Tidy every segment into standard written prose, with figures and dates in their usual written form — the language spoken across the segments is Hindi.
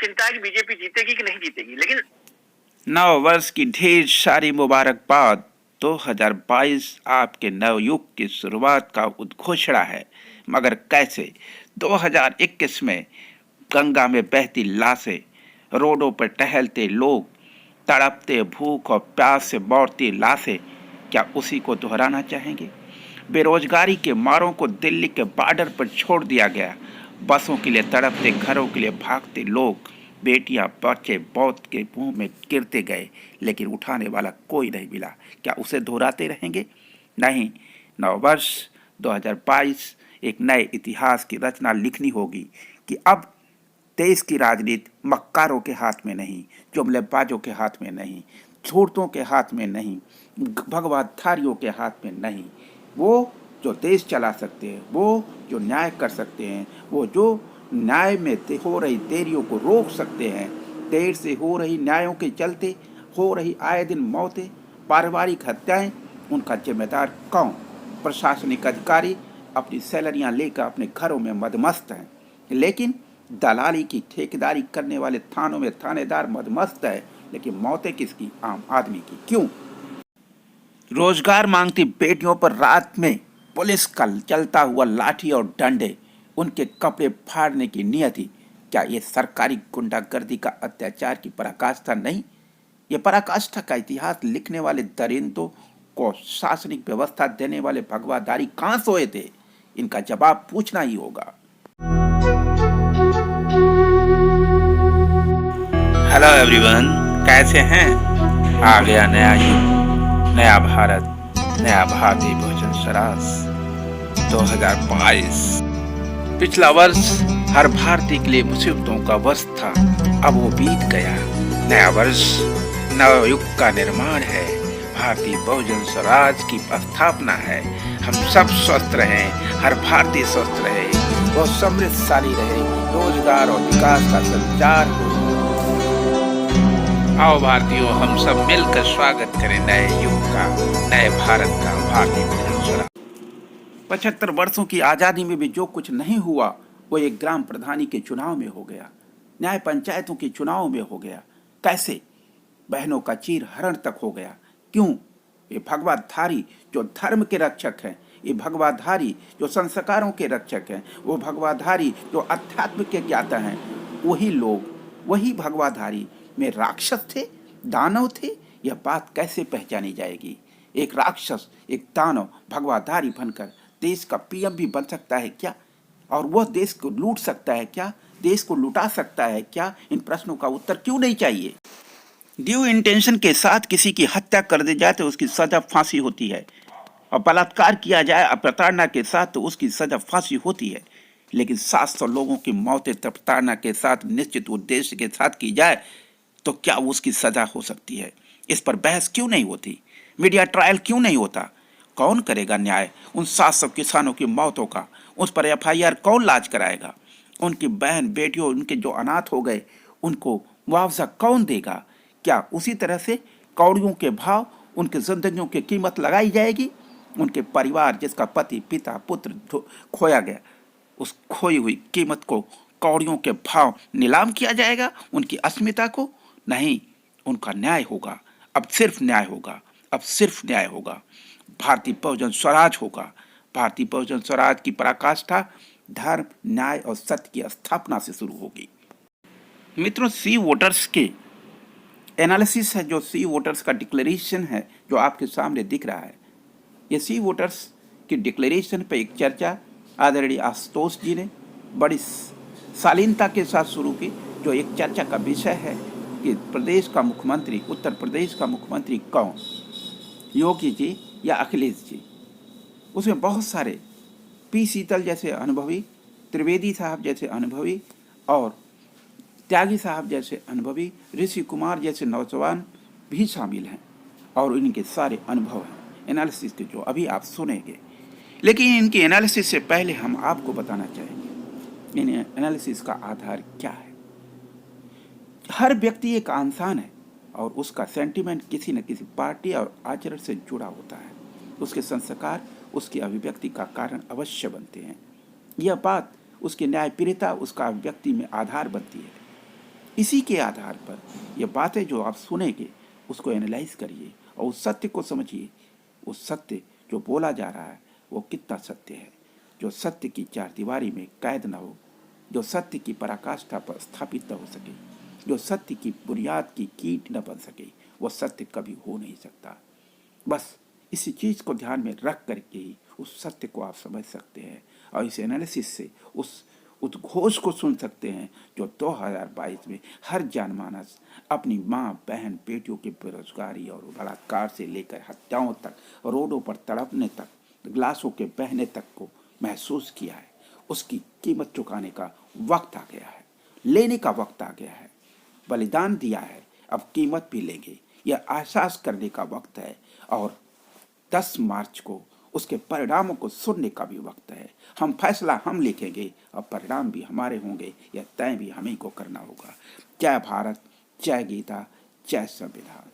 चिंता है कि बीजेपी जीतेगी कि नहीं जीतेगी, लेकिन नव वर्ष की ढेर सारी मुबारकबाद। 2022 आपके नवयुग की शुरुआत का उद्घोषणा है, मगर कैसे? 2021 में गंगा में बहती लाशें, रोडों पर टहलते लोग, तड़पते भूख और प्यास से मौतती लाशें, क्या उसी को दोहराना चाहेंगे? बेरोजगारी के मारों को दिल्ली के बॉर्डर पर छोड़ दिया गया। बसों के लिए तड़पते, घरों के लिए भागते लोग, बेटियां बच्चे मौत के मुंह में गिरते गए, लेकिन उठाने वाला कोई नहीं मिला। क्या उसे दोहराते रहेंगे? नहीं। नववर्ष 2022 एक नए इतिहास की रचना लिखनी होगी कि अब देश की राजनीति मक्कारों के हाथ में नहीं, जुमलेबाजों के हाथ में नहीं, झूठों के हाथ में नहीं, भगवाधारियों के हाथ में नहीं। वो जो देश चला सकते हैं, वो जो न्याय कर सकते हैं, वो जो न्याय में हो रही देरियों को रोक सकते हैं। देर से हो रही न्यायों के चलते हो रही आए दिन मौतें, पारिवारिक हत्याएं, उनका जिम्मेदार कौन? प्रशासनिक अधिकारी अपनी सैलरियां लेकर अपने घरों में मदमस्त हैं, लेकिन दलाली की ठेकेदारी करने वाले थानों में थानेदार मदमस्त है, लेकिन मौतें किसकी? आम आदमी की। क्यों? रोजगार मांगती बेटियों पर रात में पुलिस का चलता हुआ लाठी और डंडे, उनके कपड़े फाड़ने की नियति, क्या ये सरकारी गुंडागर्दी का अत्याचार की पराकाष्ठा नहीं? ये पराकाष्ठा का इतिहास लिखने वाले दरिंदों को शासनिक व्यवस्था देने वाले भगवाधारी कहाँ सोए थे? इनका जवाब पूछना ही होगा। हेलो एवरीवन, कैसे हैं? आ गया नया युग, नया भारत, नया भारतीय भोजन सरास 2022। पिछला वर्ष हर भारतीय के लिए मुसीबतों का वर्ष था, अब वो बीत गया। नया वर्ष नव युग का निर्माण है, भारतीय बहुजन स्वराज की स्थापना है। हम सब स्वस्थ रहें, हर भारतीय स्वस्थ रहे, वो समृद्धशाली रहे, रोजगार और विकास का संचार हो। आओ भारतीयों, हम सब मिलकर स्वागत करें नए युग का, नए भारत का, भारतीय बहुजन स्वराज। 75 वर्षों की आजादी में भी जो कुछ नहीं हुआ, वो एक ग्राम प्रधानी के चुनाव में हो गया, न्याय पंचायतों के चुनाव में हो गया। कैसे? बहनों का चीर हरण तक हो गया। क्यों? ये भगवाधारी जो धर्म के रक्षक हैं, ये भगवाधारी जो संस्कारों के रक्षक हैं, वो भगवाधारी जो अध्यात्म के ज्ञाता हैं, वही लोग, वही भगवाधारी में राक्षस थे, दानव थे? यह बात कैसे पहचानी जाएगी? एक राक्षस, एक दानव भगवाधारी बनकर देश का पीएम भी बन सकता है क्या? और वह देश को लूट सकता है क्या? देश को लुटा सकता है क्या? इन प्रश्नों का उत्तर क्यों नहीं चाहिए? ड्यू इंटेंशन के साथ किसी की हत्या कर दी जाए तो उसकी सजा फांसी होती है, और बलात्कार किया जाए प्रताड़ना के साथ तो उसकी सजा फांसी होती है। लेकिन 700 लोगों की मौतें प्रताड़ना के साथ निश्चित उद्देश्य के साथ की जाए तो क्या उसकी सजा हो सकती है? इस पर बहस क्यों नहीं होती? मीडिया ट्रायल क्यों नहीं होता? कौन करेगा न्याय उन 700 किसानों की मौतों का? उस पर एफआईआर कौन लाज कराएगा? उनकी बहन बेटियों, उनके जो अनाथ हो गए, उनको मुआवजा कौन देगा? क्या उसी तरह से कौड़ियों के भाव उनकी जिंदगियों की कीमत लगाई जाएगी? उनके परिवार जिसका पति, पिता, पुत्र खोया गया, उस खोई हुई कीमत को कौड़ियों के भाव नीलाम किया जाएगा? उनकी अस्मिता को? नहीं, उनका न्याय होगा। अब सिर्फ न्याय होगा, अब सिर्फ न्याय होगा। भारतीय बहुजन स्वराज होगा। भारतीय बहुजन स्वराज की पराकाष्ठा धर्म, न्याय और सत्य की स्थापना से शुरू होगी। मित्रों, सी वोटर्स के एनालिसिस है, जो सी वोटर्स का डिक्लेरेशन है जो आपके सामने दिख रहा है। ये सी वोटर्स की डिक्लेरेशन पर एक चर्चा आदरणीय आशुतोष जी ने बड़ी शालीनता के साथ शुरू की, जो एक चर्चा का विषय है कि प्रदेश का मुख्यमंत्री, उत्तर प्रदेश का मुख्यमंत्री कौन, योगी जी या अखिलेश जी? उसमें बहुत सारे पी शीतल जैसे अनुभवी, त्रिवेदी साहब जैसे अनुभवी और त्यागी साहब जैसे अनुभवी, ऋषि कुमार जैसे नौजवान भी शामिल हैं, और इनके सारे अनुभव हैं एनालिसिस के, जो अभी आप सुनेंगे। लेकिन इनकी एनालिसिस से पहले हम आपको बताना चाहेंगे इन एनालिसिस का आधार क्या है। हर व्यक्ति एक इंसान है और उसका सेंटिमेंट किसी न किसी पार्टी और आचरण से जुड़ा होता है। उसके संस्कार उसकी अभिव्यक्ति का कारण अवश्य बनते हैं। यह बात उसकी न्यायप्रियता उसका अभिव्यक्ति में आधार बनती है। इसी के आधार पर ये बातें जो आप सुनेंगे उसको एनालाइज करिए और उस सत्य को समझिए। उस सत्य जो बोला जा रहा है वो कितना सत्य है, जो सत्य की चारदीवारी में कैद न हो, जो सत्य की पराकाष्ठा पर स्थापित न हो सके, जो सत्य की बुनियाद की कीट न बन सके, वो सत्य कभी हो नहीं सकता। बस इसी चीज़ को ध्यान में रख करके ही उस सत्य को आप समझ सकते हैं और इस एनालिसिस से उस उद्घोष को सुन सकते हैं जो 2022 में हर जनमानस अपनी माँ, बहन, बेटियों की बेरोजगारी और बलात्कार से लेकर हत्याओं तक, रोडों पर तड़पने तक, ग्लासों के बहने तक को महसूस किया है। उसकी कीमत चुकाने का वक्त आ गया है, लेने का वक्त आ गया है। बलिदान दिया है, अब कीमत भी लेंगे, यह एहसास करने का वक्त है। और 10 मार्च को उसके परिणामों को सुनने का भी वक्त है। हम फैसला हम लिखेंगे और परिणाम भी हमारे होंगे, यह तय भी हमें को करना होगा। जय भारत, जय गीता, जय संविधान।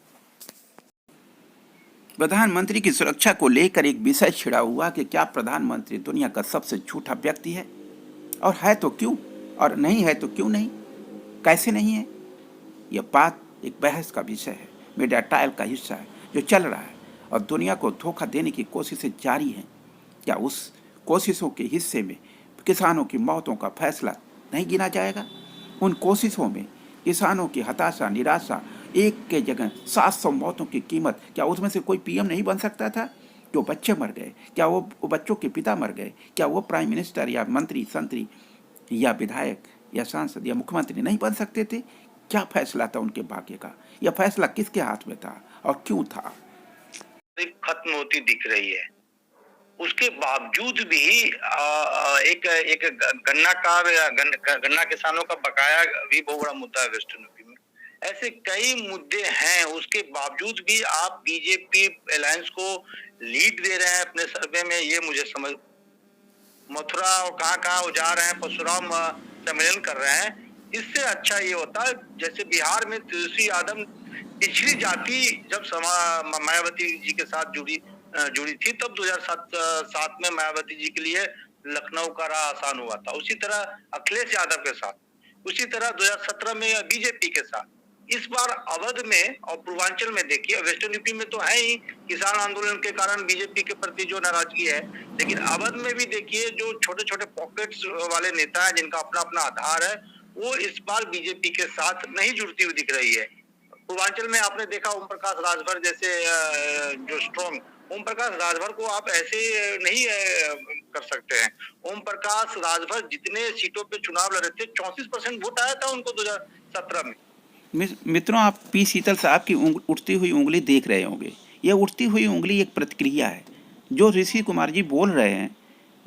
प्रधानमंत्री की सुरक्षा को लेकर एक विषय छिड़ा हुआ कि क्या प्रधानमंत्री दुनिया का सबसे झूठा व्यक्ति है, और है तो क्यों, और नहीं है तो क्यों नहीं, कैसे नहीं है। यह बात एक बहस का विषय है, मीडिया ट्रायल का हिस्सा है जो चल रहा है और दुनिया को धोखा देने की कोशिशें जारी हैं। क्या उस कोशिशों के हिस्से में किसानों की मौतों का फैसला नहीं गिना जाएगा? उन कोशिशों में किसानों की हताशा, निराशा, एक के जगह 700 मौतों की कीमत, क्या उसमें से कोई पीएम नहीं बन सकता था? जो बच्चे मर गए, क्या वो बच्चों के पिता मर गए? क्या वो प्राइम मिनिस्टर या मंत्री, संतरी या विधायक या सांसद या मुख्यमंत्री नहीं बन सकते थे? क्या फैसला था उनके भाग्य का? यह फैसला किसके हाथ में था और क्यों था? खत्म होती दिख रही है, उसके बावजूद भी एक गन्ना किसानों का बकाया भी बहुत बड़ा मुद्दा है वेस्टर्न यूपी में। ऐसे कई मुद्दे हैं, उसके बावजूद भी आप बीजेपी अलायंस को लीड दे रहे हैं अपने सर्वे में, ये मुझे समझ। मथुरा और कहाँ वो जा रहे हैं, परशुराम सम्मेलन कर रहे हैं। इससे अच्छा ये होता जैसे बिहार में तुलसी यादव पिछड़ी जाति जब मायावती जी के साथ जुड़ी थी, तब 2007 में मायावती जी के लिए लखनऊ का राह आसान हुआ था। उसी तरह अखिलेश यादव के साथ, उसी तरह 2017 में बीजेपी के साथ। इस बार अवध में और पूर्वांचल में देखिए, वेस्टर्न यूपी में तो है ही किसान आंदोलन के कारण बीजेपी के प्रति जो नाराजगी है, लेकिन अवध में भी देखिए जो छोटे छोटे पॉकेट्स वाले नेता है जिनका अपना अपना आधार है, वो इस बार बीजेपी के साथ नहीं जुड़ती हुई दिख रही है। पूर्वांचल में आपने देखा ओम प्रकाश राजभर जैसे जो स्ट्रॉन्ग, ओम प्रकाश राजभर को आप ऐसे नहीं कर सकते हैं। ओम प्रकाश राजभर जितने सीटों पे चुनाव लड़े थे, 34% वोट आया था उनको 2017 में। मित्रों, आप पी शीतल साहब की उठती हुई उंगली देख रहे होंगे। यह उठती हुई उंगली एक प्रतिक्रिया है जो ऋषि कुमार जी बोल रहे हैं।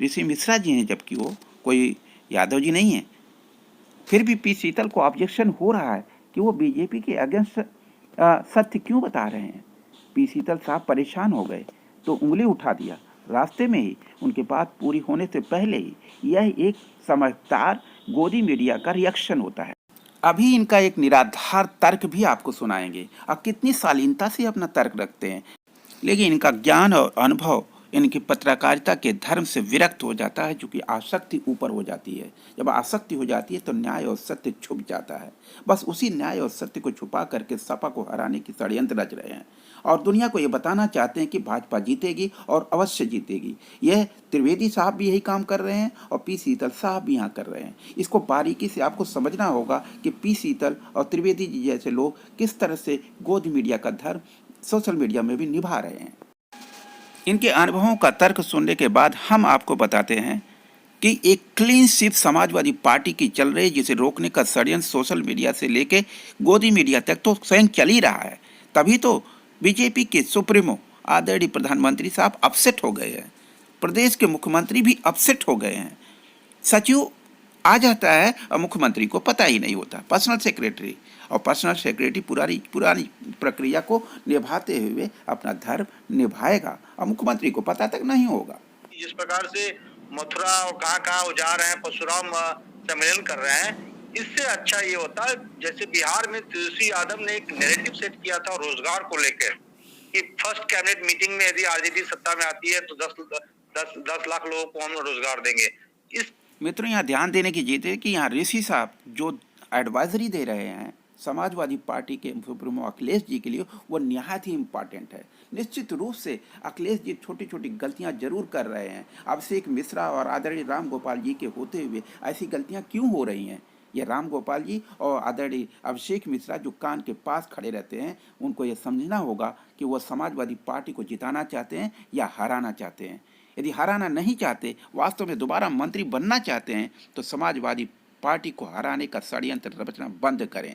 ऋषि मिश्रा जी हैं, जबकि वो कोई यादव जी नहीं है। फिर भी पी शीतल को ऑब्जेक्शन हो रहा है कि वो बीजेपी के अगेंस्ट सत्य क्यों बता रहे हैं। पी शीतल साहब परेशान हो गए तो उंगली उठा दिया। रास्ते में ही उनकी बात पूरी होने से पहले ही यह एक समझदार गोदी मीडिया का रिएक्शन होता है। अभी इनका एक निराधार तर्क भी आपको सुनाएंगे और कितनी शालीनता से अपना तर्क रखते हैं, लेकिन इनका ज्ञान और अनुभव इनकी पत्रकारिता के धर्म से विरक्त हो जाता है, क्योंकि आसक्ति ऊपर हो जाती है। जब आसक्ति हो जाती है तो न्याय और सत्य छुप जाता है। बस उसी न्याय और सत्य को छुपा करके सपा को हराने की षड्यंत्र रच रहे हैं और दुनिया को ये बताना चाहते हैं कि भाजपा जीतेगी और अवश्य जीतेगी। यह त्रिवेदी साहब भी यही काम कर रहे हैं और पी शीतल साहब भी यहाँ कर रहे हैं। इसको बारीकी से आपको समझना होगा कि पी शीतल और त्रिवेदी जी जैसे लोग किस तरह से गोदी मीडिया का धर्म सोशल मीडिया में भी निभा रहे हैं। इनके अनुभवों का तर्क सुनने के बाद हम आपको बताते हैं कि एक क्लीन स्वीप समाजवादी पार्टी की चल रही, जिसे रोकने का षड्यंत्र सोशल मीडिया से लेके गोदी मीडिया तक तो स्वयं चल ही रहा है। तभी तो बीजेपी के सुप्रीमो आदरणीय प्रधानमंत्री साहब अपसेट हो गए हैं, प्रदेश के मुख्यमंत्री भी अपसेट हो गए हैं। सचिव आ जाता है और मुख्यमंत्री को पता ही नहीं होता, पर्सनल सेक्रेटरी, और पर्सनल सेक्रेटरी पुरानी प्रक्रिया को निभाते हुए अपना धर्म निभाएगा और मुख्यमंत्री को पता तक नहीं होगा। जिस प्रकार से मथुरा और कहाँ वो जा रहे हैं, परशुराम सम्मेलन कर रहे हैं, इससे अच्छा ये होता है जैसे बिहार में तुलसी यादव ने एक नैरेटिव सेट किया था रोजगार को लेकर कि फर्स्ट कैबिनेट मीटिंग में यदि आरजेडी सत्ता में आती है तो 10 लाख लोगों को हम रोजगार देंगे। मित्रों, यहाँ ध्यान देने की चीज़ है कि यहाँ ऋषि साहब जो एडवाइजरी दे रहे हैं समाजवादी पार्टी के सुप्रीमो अखिलेश जी के लिए, वो निहायत ही इम्पॉर्टेंट है। निश्चित रूप से अखिलेश जी छोटी छोटी गलतियां जरूर कर रहे हैं। अभिषेक मिश्रा और आदरणीय राम गोपाल जी के होते हुए ऐसी गलतियां क्यों हो रही हैं? ये राम गोपाल जी और आदरणीय अभिषेक मिश्रा जो कान के पास खड़े रहते हैं, उनको ये समझना होगा कि वो समाजवादी पार्टी को जिताना चाहते हैं या हराना चाहते हैं। यदि हराना नहीं चाहते, वास्तव में दोबारा मंत्री बनना चाहते हैं, तो समाजवादी पार्टी को हराने का षड्यंत्र रचना बंद करें।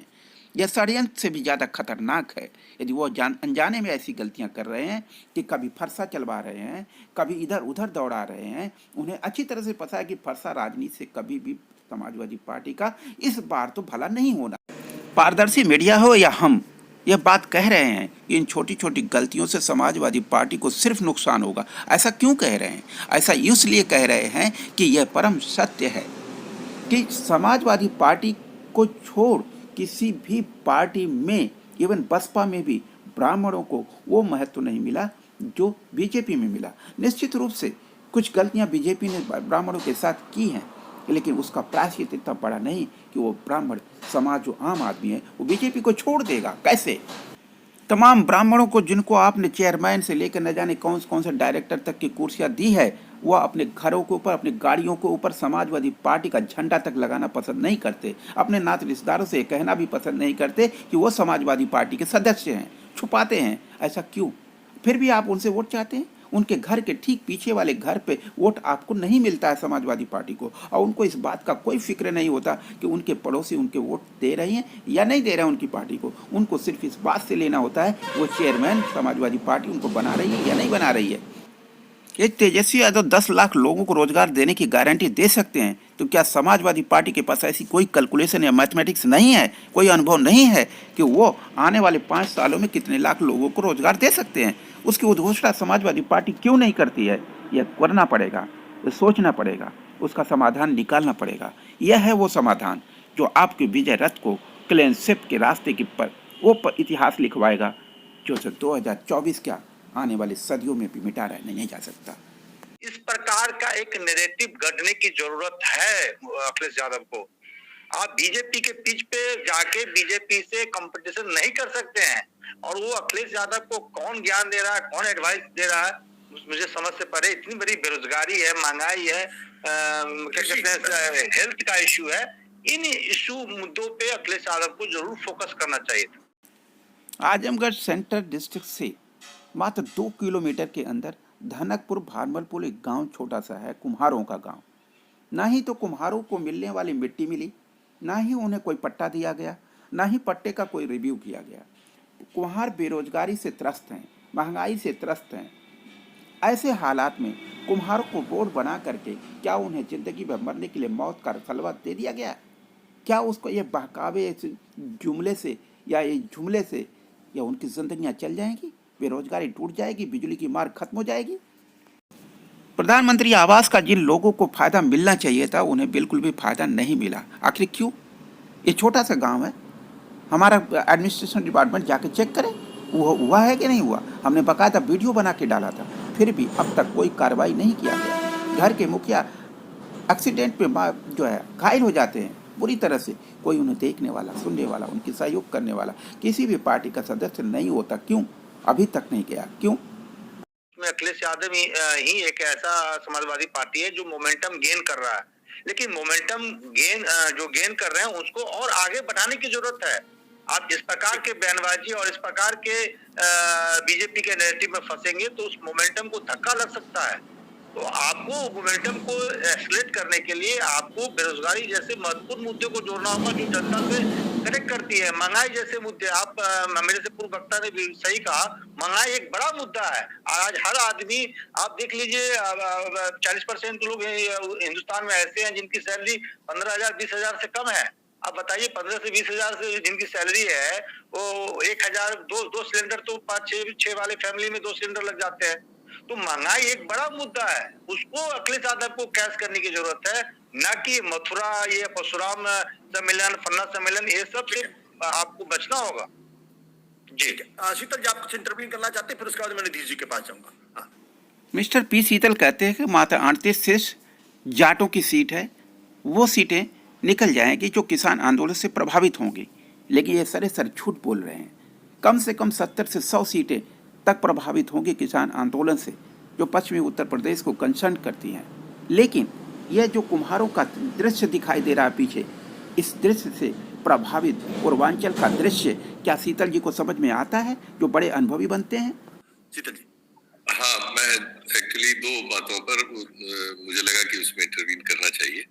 यह षड्यंत्र से भी ज़्यादा खतरनाक है यदि वो अनजाने में ऐसी गलतियां कर रहे हैं कि कभी फरसा चलवा रहे हैं, कभी इधर उधर दौड़ा रहे हैं। उन्हें अच्छी तरह से पता है कि फरसा राजनीति से कभी भी समाजवादी पार्टी का इस बार तो भला नहीं होना। पारदर्शी मीडिया हो या हम यह बात कह रहे हैं कि इन छोटी छोटी गलतियों से समाजवादी पार्टी को सिर्फ नुकसान होगा। ऐसा क्यों कह रहे हैं? ऐसा इसलिए कह रहे हैं कि यह परम सत्य है कि समाजवादी पार्टी को छोड़ किसी भी पार्टी में, इवन बसपा में भी ब्राह्मणों को वो महत्व नहीं मिला जो बीजेपी में मिला। निश्चित रूप से कुछ गलतियां बीजेपी ने ब्राह्मणों के साथ की हैं, लेकिन उसका प्रायश्चित इतना बड़ा नहीं कि वो ब्राह्मण समाज जो आम आदमी है वो बीजेपी को छोड़ देगा। कैसे? तमाम ब्राह्मणों को जिनको आपने चेयरमैन से लेकर न जाने कौन से डायरेक्टर तक की कुर्सियां दी है, वह अपने घरों के ऊपर, अपनी गाड़ियों के ऊपर समाजवादी पार्टी का झंडा तक लगाना पसंद नहीं करते। अपने नाते रिश्तेदारों से कहना भी पसंद नहीं करते कि वो समाजवादी पार्टी के सदस्य हैं, छुपाते हैं। ऐसा क्यों? फिर भी आप उनसे वोट चाहते हैं। उनके घर के ठीक पीछे वाले घर पे वोट आपको नहीं मिलता है समाजवादी पार्टी को, और उनको इस बात का कोई फिक्र नहीं होता कि उनके पड़ोसी उनके वोट दे रही हैं या नहीं दे रहे हैं उनकी पार्टी को। उनको सिर्फ इस बात से लेना होता है वो चेयरमैन समाजवादी पार्टी उनको बना रही है या नहीं बना रही है। ये तेजस्वी यादव 10 लाख लोगों को रोजगार देने की गारंटी दे सकते हैं, तो क्या समाजवादी पार्टी के पास ऐसी कोई कैलकुलेशन या मैथमेटिक्स नहीं है, कोई अनुभव नहीं है कि वो आने वाले 5 सालों में कितने लाख लोगों को रोजगार दे सकते हैं? उसकी उद्घोषणा समाजवादी पार्टी क्यों नहीं करती है? यह करना पड़ेगा, सोचना पड़ेगा, उसका समाधान निकालना पड़ेगा। यह है वो समाधान जो आपके विजय रथ को क्लीन स्वीप के रास्ते के पर इतिहास लिखवाएगा, जो 2024 क्या आने वाले सदियों में भी मिटा नहीं जा सकता। इस प्रकार का एक नैरेटिव गढ़ने की जरूरत है अखिलेश यादव को। आप बीजेपी के पिच पे जाके बीजेपी से कंपटीशन नहीं कर सकते हैं, और वो अखिलेश यादव को कौन ज्ञान दे रहा है, कौन एडवाइस दे रहा है, मुझे समझ से परे। इतनी बड़ी बेरोजगारी है, महंगाई है, क्या कहते हैं, हेल्थ का इश्यू है। इन इश्यू मुद्दों पे अखिलेश यादव को जरूर फोकस करना चाहिए था। आजमगढ़ सेंट्रल डिस्ट्रिक्ट से मात्र 2 किलोमीटर के अंदर धनकपुर भारमलपुर एक गांव छोटा सा है, कुम्हारों का गांव। ना ही तो कुम्हारों को मिलने वाली मिट्टी मिली, ना ही उन्हें कोई पट्टा दिया गया, ना ही पट्टे का कोई रिव्यू किया गया। कुम्हार बेरोजगारी से त्रस्त हैं, महंगाई से त्रस्त हैं। ऐसे हालात में कुम्हारों को बोर्ड बना करके क्या उन्हें जिंदगी भर मरने के लिए मौत का सलवा दे दिया गया? क्या उसको ये बहकावे जुमले से या ये जुमले से या उनकी जिंदगियां चल जाएंगी, बेरोजगारी टूट जाएगी, बिजली की मार खत्म हो जाएगी? प्रधानमंत्री आवास का जिन लोगों को फायदा मिलना चाहिए था, उन्हें बिल्कुल भी फायदा नहीं मिला। आखिर क्यों? ये छोटा सा गांव है, हमारा एडमिनिस्ट्रेशन डिपार्टमेंट जाके चेक करे वो हुआ है कि नहीं हुआ। हमने बाकायदा वीडियो बना के डाला था, फिर भी अब तक कोई कार्रवाई नहीं किया गया। घर के मुखिया एक्सीडेंट पे जो है घायल हो जाते हैं बुरी तरह से, कोई उन्हें देखने वाला, सुनने वाला, उनकी सहयोग करने वाला किसी भी पार्टी का सदस्य नहीं होता। क्यों अभी तक नहीं गया? क्यों? अखिलेश यादव ही एक ऐसा समाजवादी पार्टी है जो मोमेंटम गेन कर रहा है, लेकिन मोमेंटम गेन कर रहे हैं उसको और आगे बढ़ाने की जरूरत है। आप इस प्रकार के बयानबाजी और इस प्रकार के बीजेपी के नैरेटिव में फंसेंगे तो उस मोमेंटम को धक्का लग सकता है। तो आपको मोमेंटम को एक्सलेट करने के लिए आपको बेरोजगारी जैसे महत्वपूर्ण मुद्दे को जोड़ना होगा जो जनता से कनेक्ट करती है। महंगाई जैसे मुद्दे, आप मेरे से पूर्व वक्ता ने भी सही कहा, महंगाई एक बड़ा मुद्दा है। आज हर आदमी, आप देख लीजिए 40% लोग हिंदुस्तान में ऐसे हैं जिनकी सैलरी 15,000 20,000 से कम है। आप बताइए 15 से 20,000 से जिनकी सैलरी है वो 1,000 दो सिलेंडर तो 5-6 वाले फैमिली में 2 सिलेंडर लग जाते हैं। तो महंगाई एक बड़ा मुद्दा है, उसको अखिलेश यादव को कैश करने की जरूरत है, न कि मथुरा, ये परशुराम सम्मेलन, फन्ना सम्मेलन, ये सब से आपको बचना होगा। जी शीतल जी, आप कुछ इंटरव्यू करना चाहते हैं, फिर उसके बाद मैं निधीश जी के पास जाऊंगा। मिस्टर पी शीतल कहते हैं कि मात्र 38 से जाटों की सीट है, वो सीटें निकल जाएंगी जो किसान आंदोलन से प्रभावित होंगी। लेकिन ये सरासर झूठ बोल रहे हैं। कम से कम 70 से 100 सीटें तक प्रभावित होंगी किसान आंदोलन से, जो पश्चिमी उत्तर प्रदेश को कंसर्न करती हैं। लेकिन यह जो कुम्हारों का दृश्य दिखाई दे रहा है पीछे, इस दृश्य से प्रभावित पूर्वांचल का दृश्य क्या शीतल जी को समझ में आता है, जो बड़े अनुभवी बनते हैं? शीतल जी। हाँ, मैं एक्चुअली दो बातों पर मुझे लगा कि उसमें इंटरवीन करना चाहिए।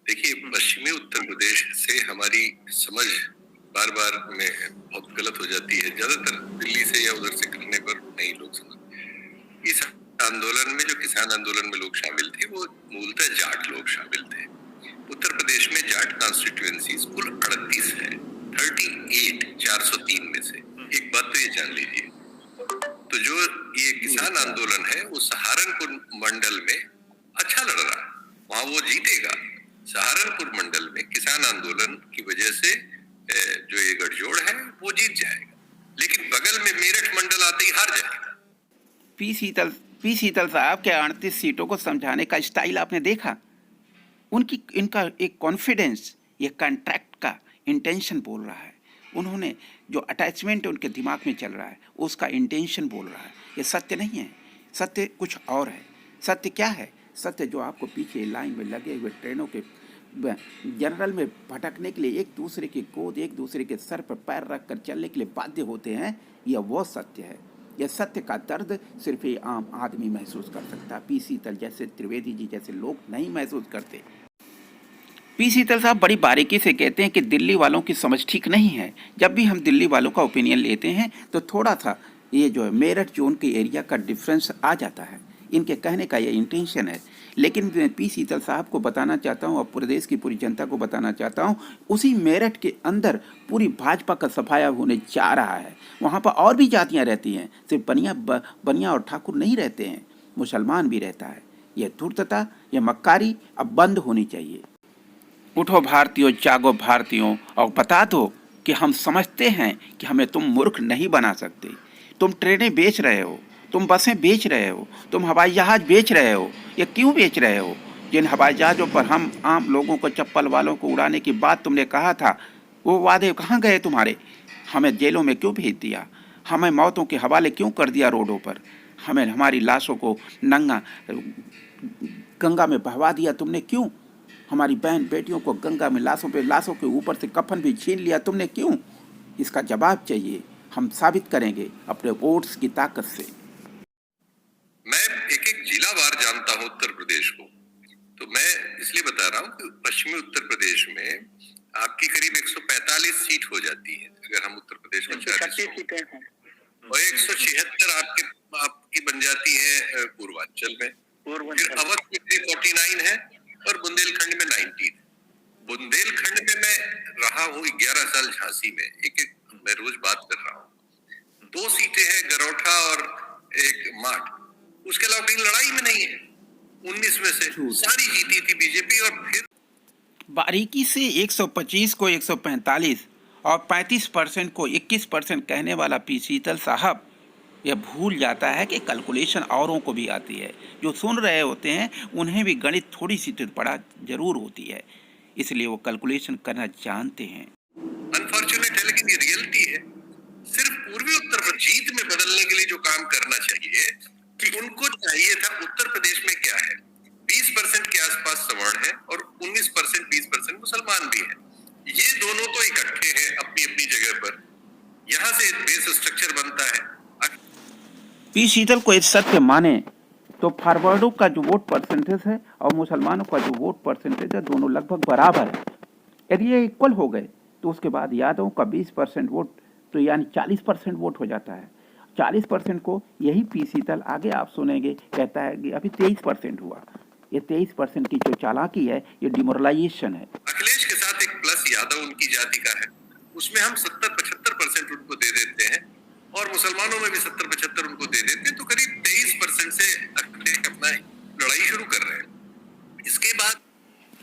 देखिए, पश्चिमी उत्तर प्रदेश से हमारी समझ बार बार में बहुत गलत हो जाती है। ज्यादातर दिल्ली से या उधर से करने पर नहीं लोग समझ। इस आंदोलन में जो किसान आंदोलन में लोग शामिल थे वो मूलतः जाट लोग शामिल थे। उत्तर प्रदेश में जाट कॉन्स्टिट्यूएंसीज कुल 38 है, 38 403 में से। एक बात तो ये जान लीजिए। तो जो ये किसान आंदोलन है वो सहारनपुर मंडल में अच्छा लड़ रहा है, वहां वो जीतेगा। सहारनपुर मंडल में किसान आंदोलन की वजह से जो ये गठजोड़ है वो जीत जाएगा, लेकिन बगल में मेरठ मंडल आते ही हार जाएगा। पी शीतल साहब के 38 सीटों को समझाने का स्टाइल आपने देखा? इनका एक कॉन्फिडेंस, ये कॉन्ट्रैक्ट का इंटेंशन बोल रहा है। उन्होंने जो अटैचमेंट उनके दिमाग में चल रहा है उसका इंटेंशन बोल रहा है। ये सत्य नहीं है, सत्य कुछ और है। सत्य क्या है? सत्य जो आपको पीछे लाइन में लगे हुए ट्रेनों के जनरल में भटकने के लिए एक दूसरे की गोद, एक दूसरे के सर पर पैर रख कर चलने के लिए बाध्य होते हैं, यह वो सत्य है। यह सत्य का दर्द सिर्फ ये आम आदमी महसूस कर सकता है। पी शीतल जैसे, त्रिवेदी जी जैसे लोग नहीं महसूस करते। पी शीतल साहब बड़ी बारीकी से कहते हैं कि दिल्ली वालों की समझ ठीक नहीं है। जब भी हम दिल्ली वालों का ओपिनियन लेते हैं तो थोड़ा सा ये जो है मेरठ जोन के एरिया का डिफरेंस आ जाता है। इनके कहने का ये इंटेंशन है। लेकिन मैं पी शीतल साहब को बताना चाहता हूँ और प्रदेश की पूरी जनता को बताना चाहता हूँ, उसी मेरठ के अंदर पूरी भाजपा का सफाया होने जा रहा है। वहाँ पर और भी जातियाँ रहती हैं, सिर्फ बनिया और ठाकुर नहीं रहते हैं, मुसलमान भी रहता है। यह धूर्तता, यह मक्कारी अब बंद होनी चाहिए। उठो भारतीयों, जागो भारतीयों, और बता दो कि हम समझते हैं कि हमें तुम मूर्ख नहीं बना सकते। तुम ट्रेनें बेच रहे हो, तुम बसें बेच रहे हो, तुम हवाई जहाज बेच रहे हो। ये क्यों बेच रहे हो? जिन हवाई जहाज़ों पर हम आम लोगों को, चप्पल वालों को उड़ाने की बात तुमने कहा था, वो वादे कहाँ गए तुम्हारे? हमें जेलों में क्यों भेज दिया? हमें मौतों के हवाले क्यों कर दिया रोडों पर? हमें हमारी लाशों को नंगा गंगा में बहवा दिया तुमने क्यों? हमारी बहन बेटियों को गंगा में लाशों के ऊपर से कफन भी छीन लिया तुमने क्यों? इसका जवाब चाहिए। हम साबित करेंगे अपने वोट्स की ताकत से। मैं एक एक जिलावार जानता हूं उत्तर प्रदेश को, तो मैं इसलिए बता रहा हूं कि पश्चिमी उत्तर प्रदेश में आपकी करीब 145 सीट हो जाती है अगर हम उत्तर प्रदेश में 40 सीटें हैं, और 176 आपकी बन जाती है पूर्वांचल में। फिर अवध में 49 है और बुंदेलखंड में 19। बुंदेलखंड में मैं रहा हूँ 11 साल झांसी में, मैं रोज बात कर रहा हूँ। 2 सीटें हैं गरौठा और एक माठ, उसके अलावा कहीं लड़ाई में नहीं है। 19 में से सारी जीती थी बीजेपी। और फिर बारीकी से 125 को 145 और 35% को 21% कहने वाला पी शीतल साहब यह भूल जाता है कि कैलकुलेशन औरों को भी आती है। जो सुन रहे होते हैं उन्हें भी गणित थोड़ी सी पड़ा जरूर होती है, इसलिए वो कैलकुलेशन करना जानते हैं। अनफॉर्चुनेट है लेकिन ये रियलिटी है। सिर्फ पूर्वी उत्तर प्रदेश जीत में बदलने के लिए जो काम करना चाहिए कि उनको चाहिए था, उत्तर प्रदेश में क्या है, 20% के आसपास सवर्ण है और 19% 20% मुसलमान भी है। ये दोनों तो इकट्ठे हैं अपनी अपनी जगह पर, यहाँ से बेस स्ट्रक्चर बनता है। पी शीतल को इस सत्य माने तो फॉरवर्डों का जो वोट परसेंटेज है और मुसलमानों का जो वोट परसेंटेज है, दोनों लगभग बराबर है। यदि ये इक्वल हो गए तो उसके बाद यादवों का 20% वोट, तो यानी 40% वोट हो जाता है। 40% को यही पी शीतल आगे आप सुनेंगे कहता है कि अभी 23% हुआ। ये 23% की जो चालाकी है, ये डिमोरलाइजेशन है। अखिलेश के साथ एक प्लस यादव उनकी जाति का है, उसमें हम 70-75% उनको दे देते हैं और मुसलमानों में भी 70-75 उनको दे देते हैं, तो करीब 23% से अखिलेश अपना लड़ाई शुरू कर रहे हैं। इसके बाद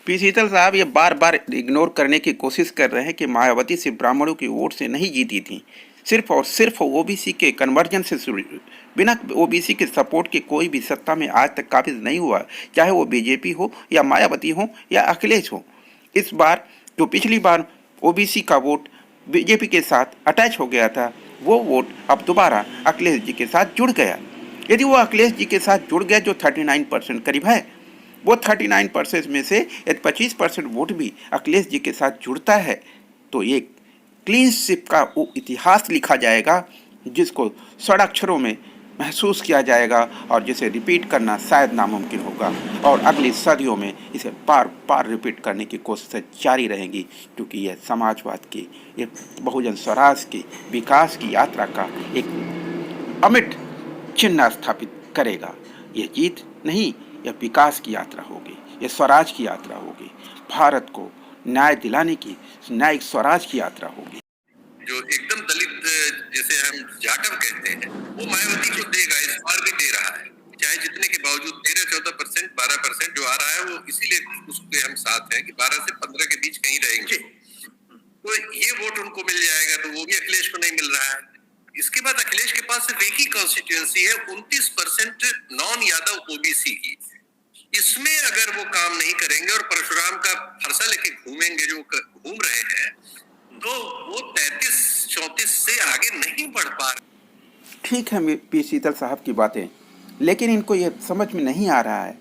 पी शीतल साहब ये बार बार इग्नोर करने की कोशिश कर रहे हैं कि मायावती सिर्फ ब्राह्मणों की वोट से नहीं जीती थी, सिर्फ और सिर्फ ओबीसी के कन्वर्जन से शुरू। बिना ओबीसी के सपोर्ट के कोई भी सत्ता में आज तक काबिज नहीं हुआ, चाहे वो बीजेपी हो या मायावती हो या अखिलेश हो। इस बार जो पिछली बार ओबीसी का वोट बीजेपी के साथ अटैच हो गया था, वो वोट अब दोबारा अखिलेश जी के साथ जुड़ गया। यदि वो अखिलेश जी के साथ जुड़ गया, जो 39% करीब है, वो 39% में से यदि 25% वोट भी अखिलेश जी के साथ जुड़ता है, तो एक क्लीन स्वीप का वो इतिहास लिखा जाएगा, जिसको षडाक्षरों में महसूस किया जाएगा और जिसे रिपीट करना शायद नामुमकिन होगा। और अगली सदियों में इसे बार बार रिपीट करने की कोशिशें जारी रहेंगी, क्योंकि यह समाजवाद की, ये बहुजन स्वराज की, विकास की यात्रा का एक अमिट चिन्ह स्थापित करेगा। यह जीत नहीं, यह विकास की यात्रा होगी, यह स्वराज की यात्रा होगी, भारत को न्याय दिलाने की, न्यायिक स्वराज की यात्रा होगी। जो एकदम दलित जिसे हम जाटव कहते हैं, वो मायावती को देगा, इस बार भी दे रहा है, चाहे जितने के बावजूद 13-14%, 12% जो आ रहा है, वो इसीलिए उसके हम साथ हैं कि 12 से 15 के बीच कहीं रहेंगे। तो ये वोट उनको मिल जाएगा, तो वो भी अखिलेश को नहीं मिल रहा है। इसके बाद अखिलेश के पास सिर्फ एक ही कॉन्स्टिट्यूएंसी है, 29% नॉन यादव ओबीसी की। इसमें अगर वो काम नहीं करेंगे और परशुराम का फरसा लेके घूमेंगे, जो घूम रहे हैं, तो वो 33-34 से आगे नहीं बढ़ पा रहे। ठीक है पी शीतल साहब की बातें, लेकिन इनको ये समझ में नहीं आ रहा है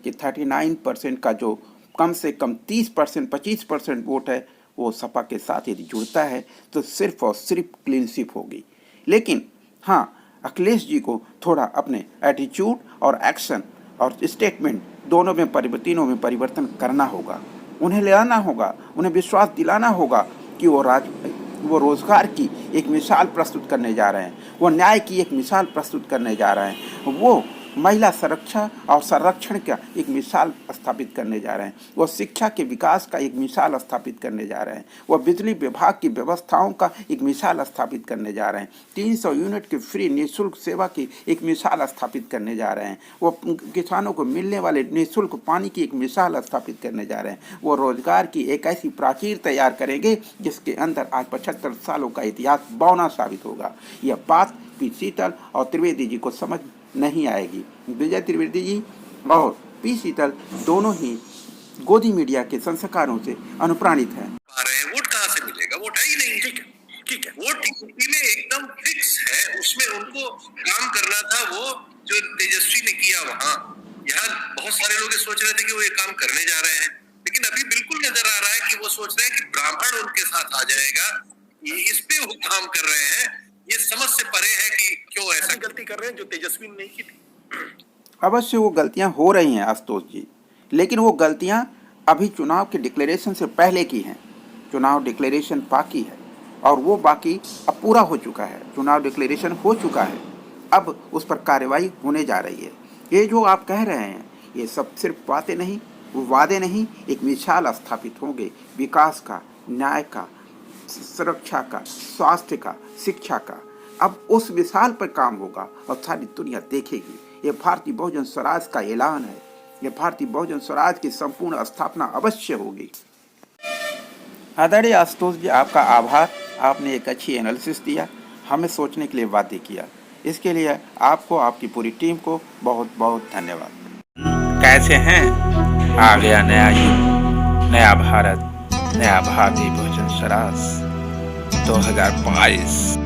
कि 39% का जो कम से कम 30%, 25% वोट है, वो सपा के साथ यदि जुड़ता है तो सिर्फ और सिर्फ क्लीन स्वीप होगी। लेकिन हाँ, अखिलेश जी को थोड़ा अपने एटीट्यूड और एक्शन और स्टेटमेंट दोनों में तीनों में परिवर्तन करना होगा। उन्हें ले आना होगा, उन्हें विश्वास दिलाना होगा कि वो रोजगार की एक मिसाल प्रस्तुत करने जा रहे हैं, वो न्याय की एक मिसाल प्रस्तुत करने जा रहे हैं, वो महिला सुरक्षा और संरक्षण का एक मिसाल स्थापित करने जा रहे हैं, वो शिक्षा के विकास का एक मिसाल स्थापित करने जा रहे हैं, वो बिजली विभाग की व्यवस्थाओं का एक मिसाल स्थापित करने जा रहे हैं, 300 यूनिट की फ्री निःशुल्क सेवा की एक मिसाल स्थापित करने जा रहे हैं, वो किसानों को मिलने वाले निःशुल्क पानी की एक मिसाल स्थापित करने जा रहे हैं, वो रोजगार की एक ऐसी प्राचीर तैयार करेंगे जिसके अंदर आज 75 सालों का इतिहास बौना साबित होगा। यह बात पी शीतल और त्रिवेदी जी को समझ नहीं आएगी। विजय त्रिवेदी जी और पी शीतल दोनों ही गोदी मीडिया के संस्कारों से अनुप्राणित हैं। वोट कहाँ से मिलेगा? वोट है ही नहीं। ठीक है, वोट यूपी में एकदम फिक्स है, उसमें उनको काम करना था, वो जो तेजस्वी ने किया वहाँ। यहाँ बहुत सारे लोग सोच रहे थे कि वो ये काम करने जा रहे हैं, लेकिन अभी बिल्कुल नजर आ रहा है कि वो सोच रहे हैं कि ब्राह्मण उनके साथ आ जाएगा, इस पे वो काम कर रहे हैं। ये समझ से परे है कि क्यों ऐसा गलती कर रहे हैं जो तेजस्वी ने नहीं की थी। अवश्य वो गलतियां हो रही हैं आशुतोष जी, लेकिन वो गलतियां अभी चुनाव के डिक्लेरेशन से पहले की हैं। चुनाव डिक्लेरेशन बाकी है और वो बाकी अब पूरा हो चुका है। चुनाव डिक्लेरेशन हो चुका है, अब उस पर कार्रवाई होने जा रही है। ये जो आप कह रहे हैं, ये सब सिर्फ बातें नहीं, वो वादे नहीं, एक मिसाल स्थापित होंगे विकास का, न्याय का, सुरक्षा का, स्वास्थ्य का, शिक्षा का। अब उस मिसाल पर काम होगा और सारी दुनिया देखेगी। ये भारतीय बहुजन स्वराज का ऐलान है, ये भारतीय बहुजन स्वराज की संपूर्ण स्थापना अवश्य होगी। आदरणीय आशुतोष जी, आपका आभार। आपने एक अच्छी एनालिसिस दिया, हमें सोचने के लिए बाध्य किया। इसके लिए आपको, आपकी पूरी टीम को बहुत बहुत धन्यवाद। कैसे हैं? आ गया नया युग, नया भारत, नया भारतीय बहुजन स्वराज 2022।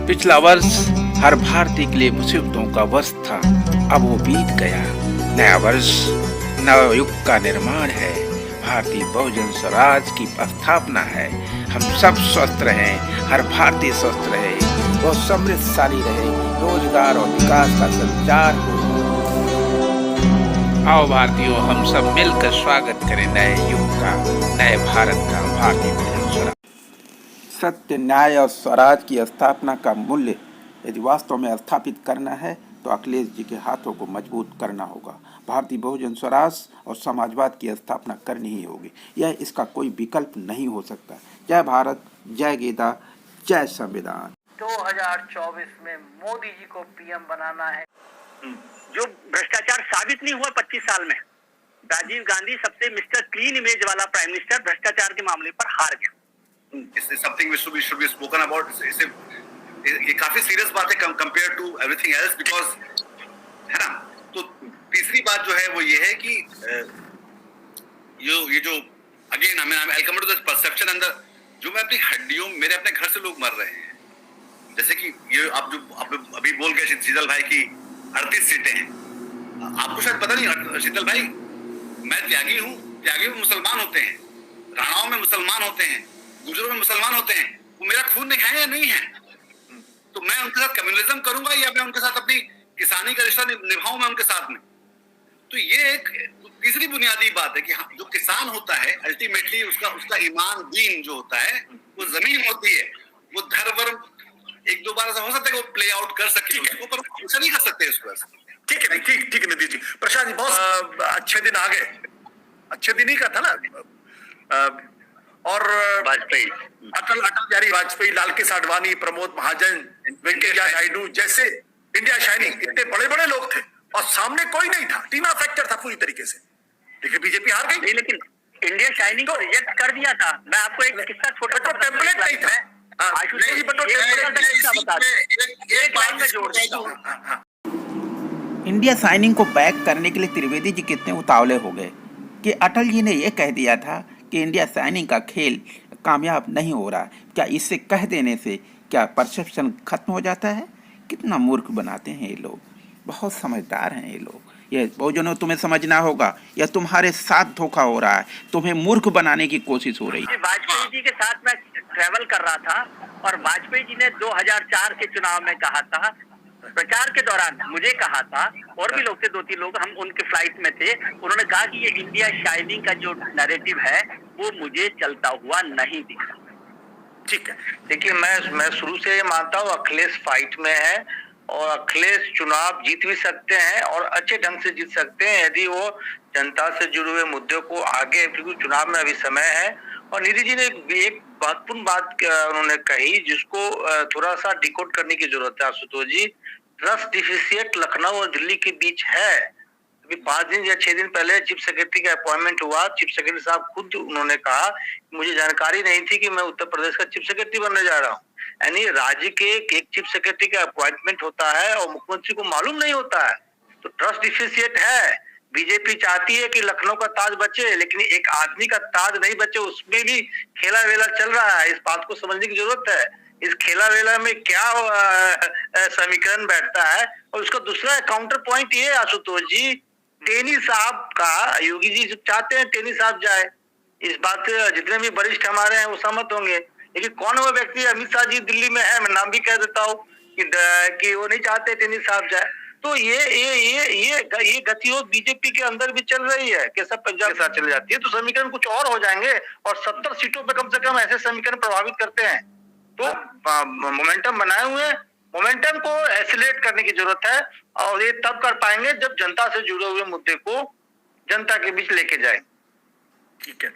पिछला वर्ष हर भारतीय के लिए मुसीबतों का वर्ष था, अब वो बीत गया। नया वर्ष नव युग का निर्माण है, भारतीय बहुजन स्वराज की स्थापना है। हम सब स्वस्थ रहें, हर भारतीय स्वस्थ रहे, वो समृद्धशाली रहे, रोजगार और विकास का संचार हो। आओ भारतीयों, हम सब मिलकर स्वागत करें नए युग का, नए भारत का, भारतीय बहुजन स्वराज। सत्य, न्याय और स्वराज की स्थापना का मूल्य यदि वास्तव में स्थापित करना है तो अखिलेश जी के हाथों को मजबूत करना होगा। भारतीय बहुजन स्वराज और समाजवाद की स्थापना करनी ही होगी, यह इसका कोई विकल्प नहीं हो सकता। जय भारत, जय गीता, जय संविधान। 2024 में मोदी जी को पीएम बनाना है। जो भ्रष्टाचार साबित नहीं हुआ 25 साल में, राजीव गांधी सबसे मिस्टर क्लीन इमेज वाला प्राइम मिनिस्टर भ्रष्टाचार के मामले पर हार गया। Something which should be spoken about. ये काफी सीरियस बात है compare to everything else, because है ना। तो तीसरी बात जो है वो ये है कि ये जो again I come to the perception and the, जो मैं अपनी हड्डियों, मेरे अपने घर से लोग मर रहे हैं, जैसे कि ये आप अभी बोल गए शीतल भाई की 38 सीटें हैं, आपको शायद पता नहीं शीतल भाई, मैं त्यागी हूँ, त्यागी में मुसलमान होते हैं, राणाओं में मुसलमान होते हैं, गुजरों में मुसलमान होते हैं, वो मेरा खून नहीं है या नहीं है, तो मैं उनके साथ कम्युनिज्म करूंगा या मैं उनके साथ अपनी किसानी का रिश्ता निभाऊं मैं उनके साथ में। तो ये एक तीसरी बुनियादी बात है कि जो किसान होता है अल्टीमेटली उसका ईमान दीन जो होता है वो जमीन होती है, वो धर्म एक दो बार ऐसा हो सकता है कि वो प्ले आउट कर सके उसको, पर हमेशा नहीं कर सकते इसको ऐसा। ठीक है, ठीक है निधि जी। प्रशांत जी, बहुत अच्छे दिन आ गए, अच्छे दिन ही का था ना, और वाजपेयी, अटल बिहारी वाजपेयी, लाल कृष्ण आडवाणी, प्रमोद महाजन, वेंकैया नायडू जैसे इंडिया शाइनिंग इतने बड़े बड़े लोग थे और सामने कोई नहीं था, टीना फैक्टर था पूरी तरीके से, लेकिन बीजेपी हार गई। लेकिन इंडिया शाइनिंग को रिजेक्ट कर दिया था। मैं आपको एक किस्सा छोटा सा टेम्पलेट नहीं था, आशुतोष जी, एक लाइन में जोड़ देता हूँ। इंडिया साइनिंग को बैक करने के लिए त्रिवेदी जी कितने उतावले हो गए कि अटल जी ने यह कह दिया था कि इंडिया साइनिंग का खेल कामयाब नहीं हो रहा। क्या इससे कह देने से क्या परसेप्शन खत्म हो जाता है? कितना मूर्ख बनाते हैं ये लोग, बहुत समझदार हैं ये लोग। ये बहुजनों तुम्हें समझना होगा, या तुम्हारे साथ धोखा हो रहा है, तुम्हें मूर्ख बनाने की कोशिश हो रही है। वाजपेयी जी के साथ मैं ट्रैवल कर रहा था और वाजपेयी जी ने 2004 के चुनाव में कहा था, प्रचार के दौरान मुझे कहा था, और भी लोग थे, 2-3 लोग, हम उनके फ्लाइट में थे, उन्होंने कहा कि ये इंडिया शाइनिंग का जो नैरेटिव है वो मुझे चलता हुआ नहीं दिखा। ठीक है, देखिए मैं शुरू से ये मानता हूँ अखिलेश फाइट में है और अखिलेश चुनाव जीत भी सकते हैं और अच्छे ढंग से जीत सकते हैं यदि वो जनता से जुड़े हुए मुद्दों को आगे, क्योंकि चुनाव में अभी समय है। और निधि जी ने एक महत्वपूर्ण बात उन्होंने कही जिसको थोड़ा सा डिकोड करने की जरूरत है आशुतोष जी। ट्रस्ट डिफिशिएंट लखनऊ और दिल्ली के बीच है। अभी 5 दिन या 6 दिन पहले चीफ सेक्रेटरी का अपॉइंटमेंट हुआ, चीफ सेक्रेटरी साहब खुद उन्होंने कहा मुझे जानकारी नहीं थी कि मैं उत्तर प्रदेश का चीफ सेक्रेटरी बनने जा रहा हूँ। यानी राज्य के एक चीफ सेक्रेटरी का अपॉइंटमेंट होता है और मुख्यमंत्री को मालूम नहीं होता है, तो ट्रस्ट डिफिशिएंट है। बीजेपी चाहती है कि लखनऊ का ताज बचे, लेकिन एक आदमी का ताज नहीं बचे, उसमें भी खेला वेला चल रहा है। इस बात को समझने की जरूरत है, इस खेला वेला में क्या समीकरण बैठता है। और उसका दूसरा काउंटर पॉइंट ये आशुतोष जी, टेनी साहब का, योगी जी चाहते हैं टेनी साहब जाए, इस बात से जितने भी वरिष्ठ हमारे हैं वो सहमत होंगे, लेकिन कौन वो व्यक्ति? अमित शाह जी दिल्ली में है, मैं नाम भी कह देता हूँ कि वो नहीं चाहते टेनी साहब जाए। तो ये गतिरोध बीजेपी के अंदर भी चल रही है कि सब पंजाब के साथ चले जाती है तो समीकरण कुछ और हो जाएंगे, और 70 सीटों पे कम से कम ऐसे समीकरण प्रभावित करते हैं। तो मोमेंटम बनाए हुए, मोमेंटम को एसिलेट करने की जरूरत है, और ये तब कर पाएंगे जब जनता से जुड़े हुए मुद्दे को जनता के बीच लेके जाए। ठीक है।